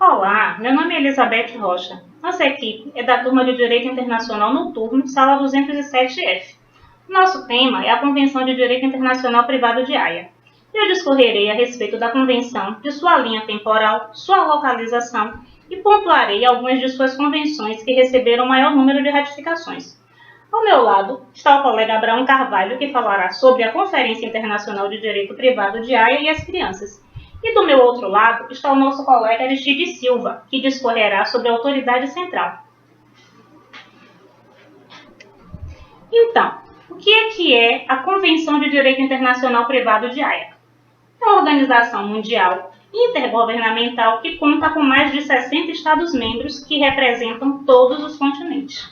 Olá, meu nome é Elizabeth Rocha. Nossa equipe é da turma de Direito Internacional Noturno, sala 207F. Nosso tema é a Convenção de Direito Internacional Privado de Haia. Eu discorrerei a respeito da Convenção, de sua linha temporal, sua localização e pontuarei algumas de suas convenções que receberam o maior número de ratificações. Ao meu lado está o colega Abraão Carvalho, que falará sobre a Conferência Internacional de Direito Privado de Haia e as crianças. E do meu outro lado está o nosso colega Aristides Silva, que discorrerá sobre a autoridade central. Então, o que é a Convenção de Direito Internacional Privado de Haia? É uma organização mundial intergovernamental que conta com mais de 60 Estados-membros que representam todos os continentes.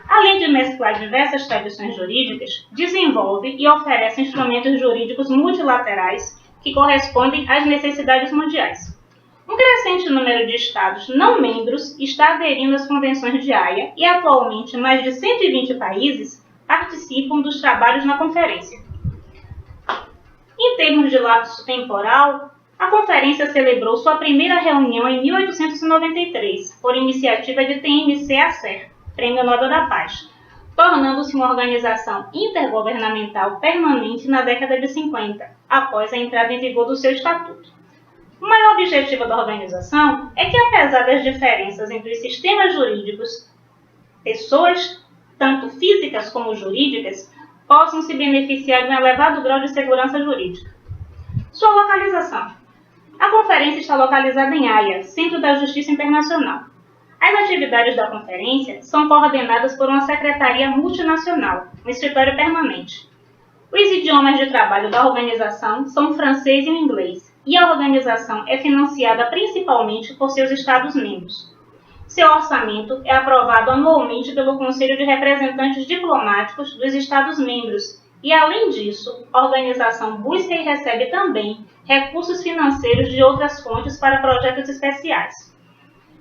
Além de mesclar diversas tradições jurídicas, desenvolve e oferece instrumentos jurídicos multilaterais que correspondem às necessidades mundiais. Um crescente número de Estados não membros está aderindo às convenções de Haia e atualmente mais de 120 países participam dos trabalhos na conferência. Em termos de lapso temporal, a conferência celebrou sua primeira reunião em 1893, por iniciativa de TNC-Acer, Prêmio Nobel da Paz, tornando-se uma organização intergovernamental permanente na década de 50, após a entrada em vigor do seu estatuto. O maior objetivo da organização é que, apesar das diferenças entre os sistemas jurídicos, pessoas, tanto físicas como jurídicas, possam se beneficiar de um elevado grau de segurança jurídica. Sua localização. A conferência está localizada em Haia, Centro da Justiça Internacional. As atividades da conferência são coordenadas por uma secretaria multinacional, um escritório permanente. Os idiomas de trabalho da organização são o francês e o inglês, e a organização é financiada principalmente por seus Estados-membros. Seu orçamento é aprovado anualmente pelo Conselho de Representantes Diplomáticos dos Estados-membros e, além disso, a organização busca e recebe também recursos financeiros de outras fontes para projetos especiais.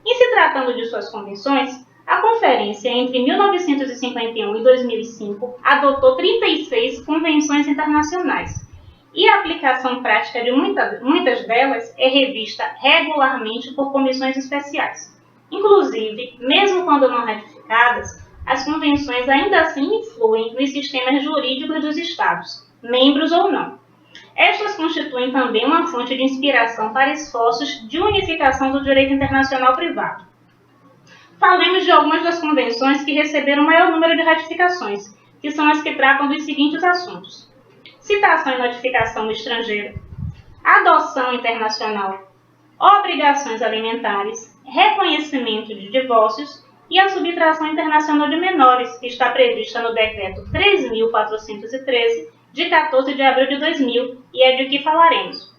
Em se tratando de suas convenções, a conferência entre 1951 e 2005 adotou 36 convenções internacionais e a aplicação prática de muitas delas é revista regularmente por comissões especiais. Inclusive, mesmo quando não ratificadas, as convenções ainda assim influem nos sistemas jurídicos dos Estados, membros ou não. Estas constituem também uma fonte de inspiração para esforços de unificação do direito internacional privado. Falemos de algumas das convenções que receberam o maior número de ratificações, que são as que tratam dos seguintes assuntos: citação e notificação no estrangeiro, adoção internacional, obrigações alimentares, reconhecimento de divórcios e a subtração internacional de menores, que está prevista no Decreto 3.413, de 14 de abril de 2000, e é de que falaremos.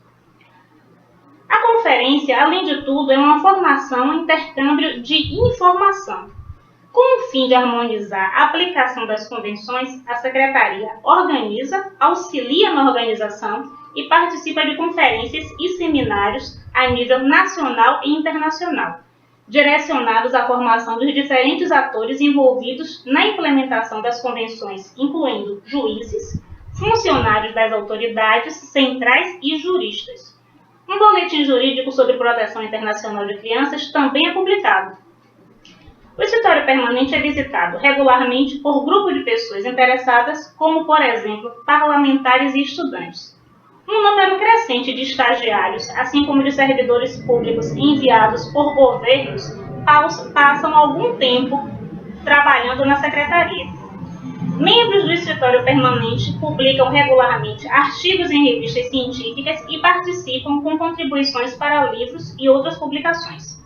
A conferência, além de tudo, é uma formação e intercâmbio de informação. Com o fim de harmonizar a aplicação das convenções, a Secretaria organiza, auxilia na organização e participa de conferências e seminários a nível nacional e internacional, direcionados à formação dos diferentes atores envolvidos na implementação das convenções, incluindo juízes, funcionários das autoridades centrais e juristas. Um boletim jurídico sobre proteção internacional de crianças também é publicado. O escritório permanente é visitado regularmente por grupo de pessoas interessadas, como, por exemplo, parlamentares e estudantes. Um número crescente de estagiários, assim como de servidores públicos enviados por governos, passam algum tempo trabalhando na secretaria. Membros do escritório permanente publicam regularmente artigos em revistas científicas e participam com contribuições para livros e outras publicações.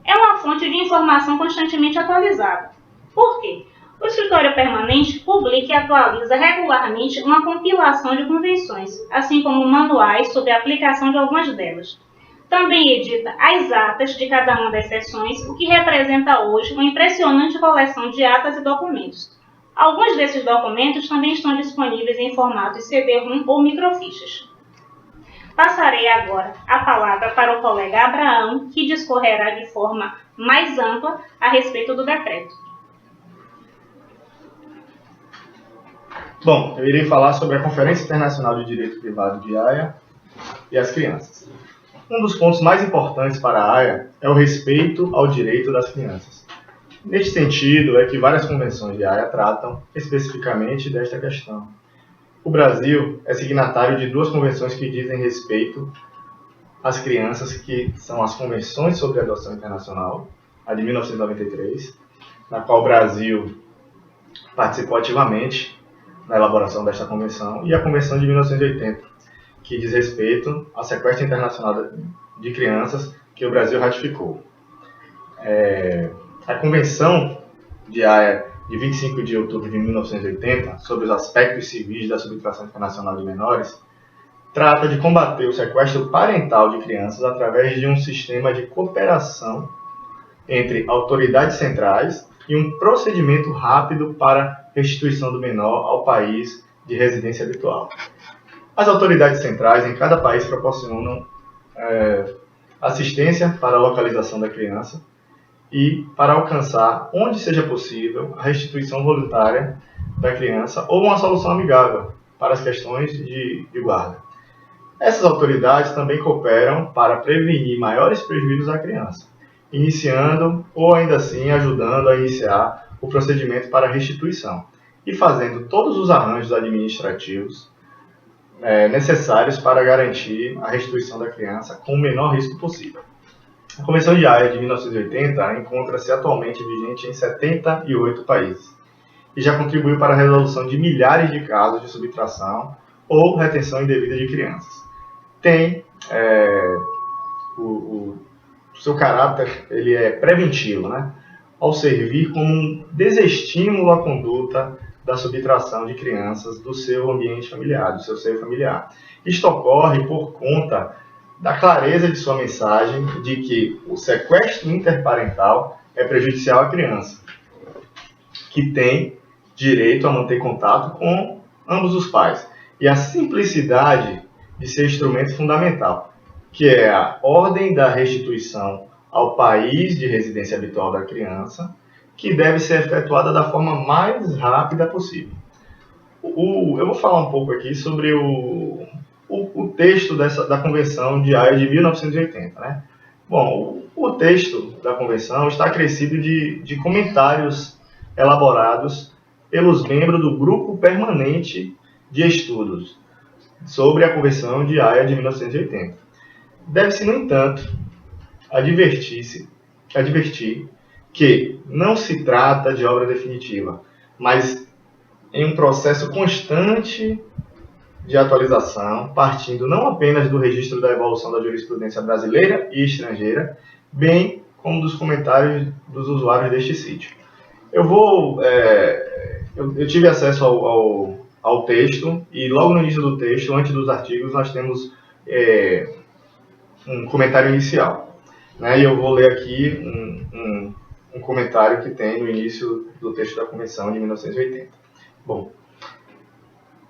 É uma fonte de informação constantemente atualizada. Por quê? O escritório permanente publica e atualiza regularmente uma compilação de convenções, assim como manuais sobre a aplicação de algumas delas. Também edita as atas de cada uma das sessões, o que representa hoje uma impressionante coleção de atas e documentos. Alguns desses documentos também estão disponíveis em formato CD-ROM ou microfichas. Passarei agora a palavra para o colega Abraão, que discorrerá de forma mais ampla a respeito do decreto. Bom, eu irei falar sobre a Conferência Internacional de Direito Privado de Haia e as crianças. um dos pontos mais importantes para a Haia é o respeito ao direito das crianças. Neste sentido, é que várias convenções de Haia tratam especificamente desta questão. O Brasil é signatário de 2 convenções que dizem respeito às crianças, que são as Convenções sobre a Adoção Internacional, a de 1993, na qual o Brasil participou ativamente na elaboração desta convenção, e a Convenção de 1980, que diz respeito ao sequestro internacional de crianças, que o Brasil ratificou. A Convenção de Haia de 25 de outubro de 1980, sobre os aspectos civis da subtração internacional de menores, trata de combater o sequestro parental de crianças através de um sistema de cooperação entre autoridades centrais e um procedimento rápido para restituição do menor ao país de residência habitual. As autoridades centrais em cada país proporcionam assistência para a localização da criança e para alcançar, onde seja possível, a restituição voluntária da criança ou uma solução amigável para as questões de guarda. Essas autoridades também cooperam para prevenir maiores prejuízos à criança, iniciando ou ainda assim ajudando a iniciar o procedimento para restituição e fazendo todos os arranjos administrativos necessários para garantir a restituição da criança com o menor risco possível. A Convenção de Haia de 1980 encontra-se atualmente vigente em 78 países e já contribuiu para a resolução de milhares de casos de subtração ou retenção indevida de crianças. Tem o seu caráter, ele é preventivo, né? Ao servir como um desestímulo à conduta da subtração de crianças do seu ambiente familiar, do seu seio familiar. Isto ocorre por conta da clareza de sua mensagem de que o sequestro interparental é prejudicial à criança, que tem direito a manter contato com ambos os pais, e a simplicidade de seu instrumento fundamental, que é a ordem da restituição ao país de residência habitual da criança, que deve ser efetuada da forma mais rápida possível. Eu vou falar um pouco aqui sobre o texto da Convenção de Haia de 1980. Né? Bom, o texto da Convenção está acrescido de comentários elaborados pelos membros do Grupo Permanente de Estudos sobre a Convenção de Haia de 1980. Deve-se, no entanto, advertir que não se trata de obra definitiva, mas em um processo constante de atualização, partindo não apenas do registro da evolução da jurisprudência brasileira e estrangeira, bem como dos comentários dos usuários deste sítio. Eu tive acesso ao texto, e logo no início do texto, antes dos artigos, nós temos um comentário inicial. Né? E eu vou ler aqui um comentário que tem no início do texto da Convenção de 1980. Bom,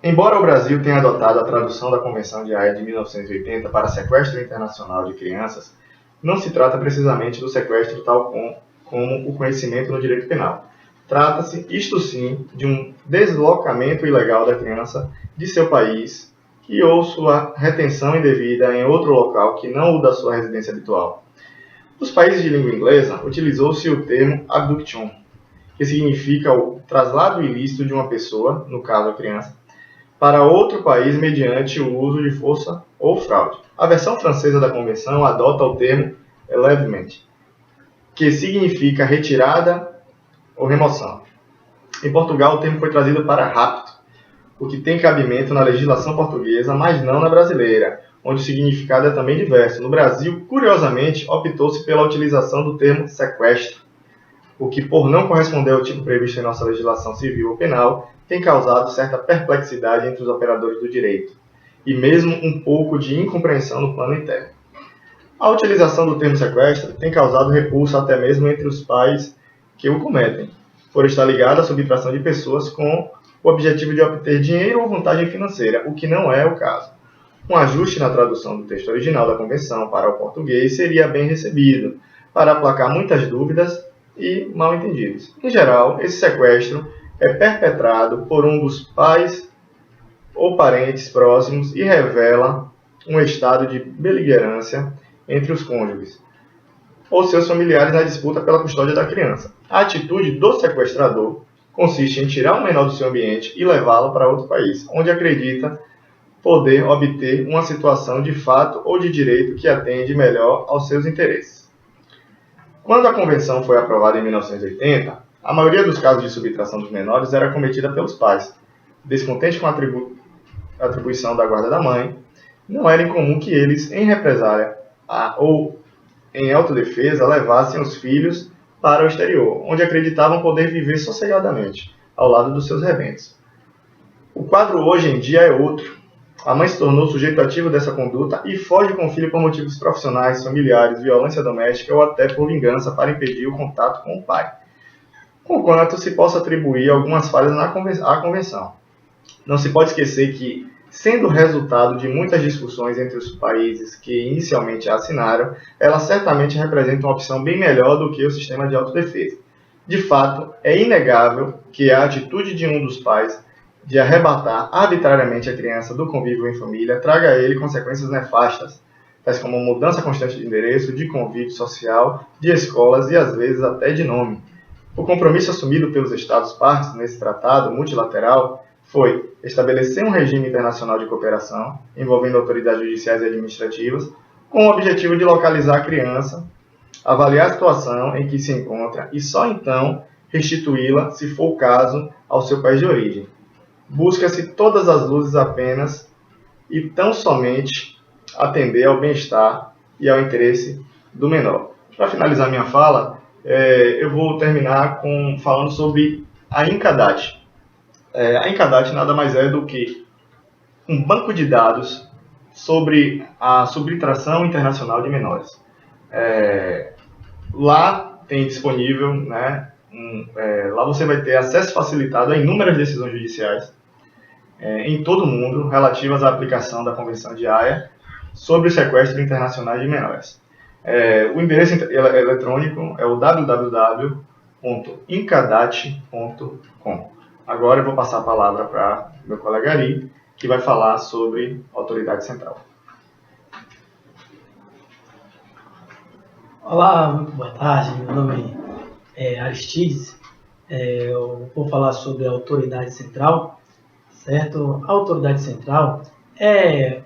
embora o Brasil tenha adotado a tradução da Convenção de Haia de 1980 para sequestro internacional de crianças, não se trata precisamente do sequestro tal como o conhecimento no direito penal. Trata-se, isto sim, de um deslocamento ilegal da criança de seu país e ou sua retenção indevida em outro local que não o da sua residência habitual. Nos países de língua inglesa, utilizou-se o termo abduction, que significa o traslado ilícito de uma pessoa, no caso a criança, para outro país mediante o uso de força ou fraude. A versão francesa da Convenção adota o termo enlèvement, que significa retirada ou remoção. Em Portugal, o termo foi trazido para rapto, o que tem cabimento na legislação portuguesa, mas não na brasileira, onde o significado é também diverso. No Brasil, curiosamente, optou-se pela utilização do termo sequestro, o que, por não corresponder ao tipo previsto em nossa legislação civil ou penal, tem causado certa perplexidade entre os operadores do direito, e mesmo um pouco de incompreensão no plano interno. A utilização do termo sequestro tem causado repulsa até mesmo entre os pais que o cometem, por estar ligado à subtração de pessoas com o objetivo de obter dinheiro ou vantagem financeira, o que não é o caso. Um ajuste na tradução do texto original da Convenção para o português seria bem recebido, para aplacar muitas dúvidas e mal-entendidos. Em geral, esse sequestro é perpetrado por um dos pais ou parentes próximos e revela um estado de beligerância entre os cônjuges ou seus familiares na disputa pela custódia da criança. A atitude do sequestrador consiste em tirar o menor do seu ambiente e levá-lo para outro país, onde acredita poder obter uma situação de fato ou de direito que atende melhor aos seus interesses. Quando a Convenção foi aprovada em 1980, a maioria dos casos de subtração dos menores era cometida pelos pais. Descontente com a atribuição da guarda da mãe, não era incomum que eles, em represália ou em autodefesa, levassem os filhos para o exterior, onde acreditavam poder viver sossegadamente, ao lado dos seus rebentos. O quadro hoje em dia é outro. A mãe se tornou sujeito ativo dessa conduta e foge com o filho por motivos profissionais, familiares, violência doméstica ou até por vingança para impedir o contato com o pai. Conquanto se possa atribuir algumas falhas à Convenção. Não se pode esquecer que, sendo resultado de muitas discussões entre os países que inicialmente a assinaram, ela certamente representa uma opção bem melhor do que o sistema de autodefesa. De fato, é inegável que a atitude de um dos pais de arrebatar arbitrariamente a criança do convívio em família traga a ele consequências nefastas, tais como mudança constante de endereço, de convívio social, de escolas e às vezes até de nome. O compromisso assumido pelos Estados-partes nesse tratado multilateral foi estabelecer um regime internacional de cooperação, envolvendo autoridades judiciais e administrativas, com o objetivo de localizar a criança, avaliar a situação em que se encontra e só então restituí-la, se for o caso, ao seu país de origem. Busca-se todas as luzes apenas e tão somente atender ao bem-estar e ao interesse do menor. Para finalizar minha fala, eu vou terminar falando sobre a INCADAT. A INCADAT nada mais é do que um banco de dados sobre a subtração internacional de menores. Lá tem disponível, lá você vai ter acesso facilitado a inúmeras decisões judiciais em todo o mundo relativas à aplicação da Convenção de Haia sobre o sequestro internacional de menores. O endereço eletrônico é o www.incadat.com. Agora eu vou passar a palavra para meu colega Ari, que vai falar sobre a autoridade central. Olá, muito boa tarde. Meu nome é Aristides. Eu vou falar sobre a autoridade central, certo? A autoridade central é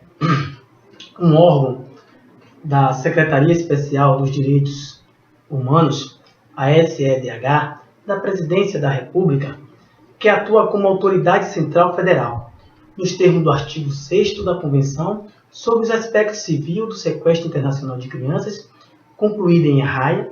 um órgão da Secretaria Especial dos Direitos Humanos, a SEDH, da Presidência da República, que atua como autoridade central federal, nos termos do artigo 6º da Convenção sobre os aspectos civil do sequestro internacional de crianças, concluída em Haia,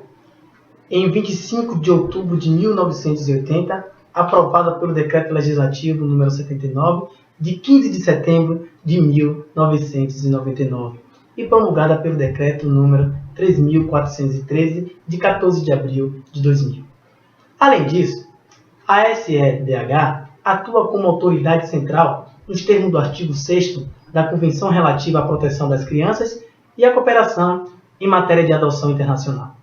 em 25 de outubro de 1980, aprovada pelo Decreto Legislativo número 79, de 15 de setembro de 1999, e promulgada pelo Decreto número 3.413, de 14 de abril de 2000. Além disso, a SEDH atua como autoridade central nos termos do artigo 6º da Convenção relativa à proteção das crianças e à cooperação em matéria de adoção internacional.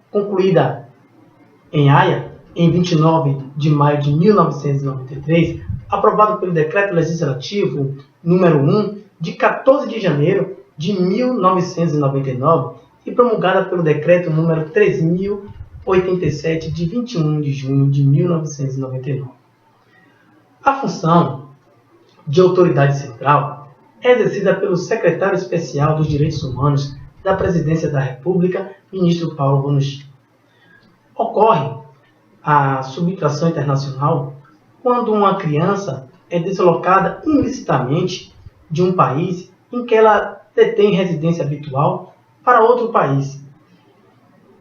Concluída em Haia, em 29 de maio de 1993, aprovado pelo Decreto Legislativo número 1, de 14 de janeiro de 1999, e promulgada pelo Decreto número 3.087, de 21 de junho de 1999. A função de autoridade central é exercida pelo Secretário Especial dos Direitos Humanos da Presidência da República, ministro Paulo Bonucci. Ocorre a subtração internacional quando uma criança é deslocada ilicitamente de um país em que ela detém residência habitual para outro país.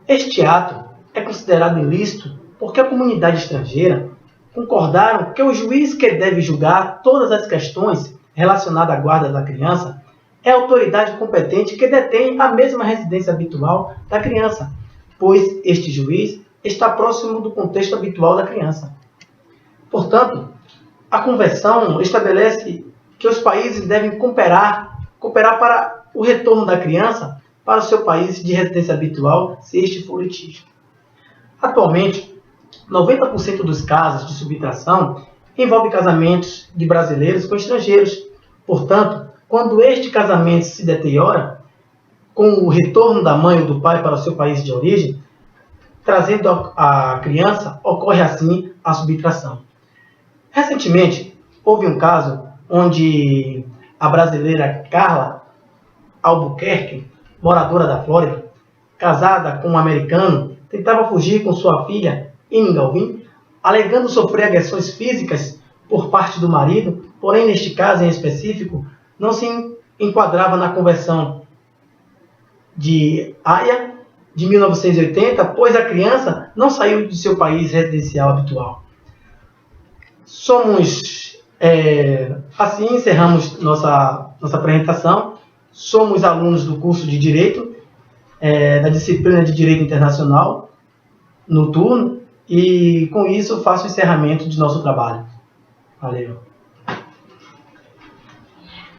Este ato é considerado ilícito porque a comunidade estrangeira concordaram que o juiz que deve julgar todas as questões relacionadas à guarda da criança é a autoridade competente que detém a mesma residência habitual da criança, pois este juiz está próximo do contexto habitual da criança. Portanto, a Convenção estabelece que os países devem cooperar para o retorno da criança para o seu país de residência habitual, se este for litígio. Atualmente, 90% dos casos de subtração envolvem casamentos de brasileiros com estrangeiros. Portanto, quando este casamento se deteriora, com o retorno da mãe ou do pai para o seu país de origem, trazendo a criança, ocorre assim a subtração. Recentemente, houve um caso onde a brasileira Carla Albuquerque, moradora da Flórida, casada com um americano, tentava fugir com sua filha, Amy Galvin, alegando sofrer agressões físicas por parte do marido, porém, neste caso em específico, não se enquadrava na Convenção de Haia de 1980, pois a criança não saiu de seu país residencial habitual. Assim encerramos nossa apresentação. Somos alunos do curso de Direito, da disciplina de Direito Internacional, noturno, e com isso faço o encerramento de nosso trabalho. Valeu!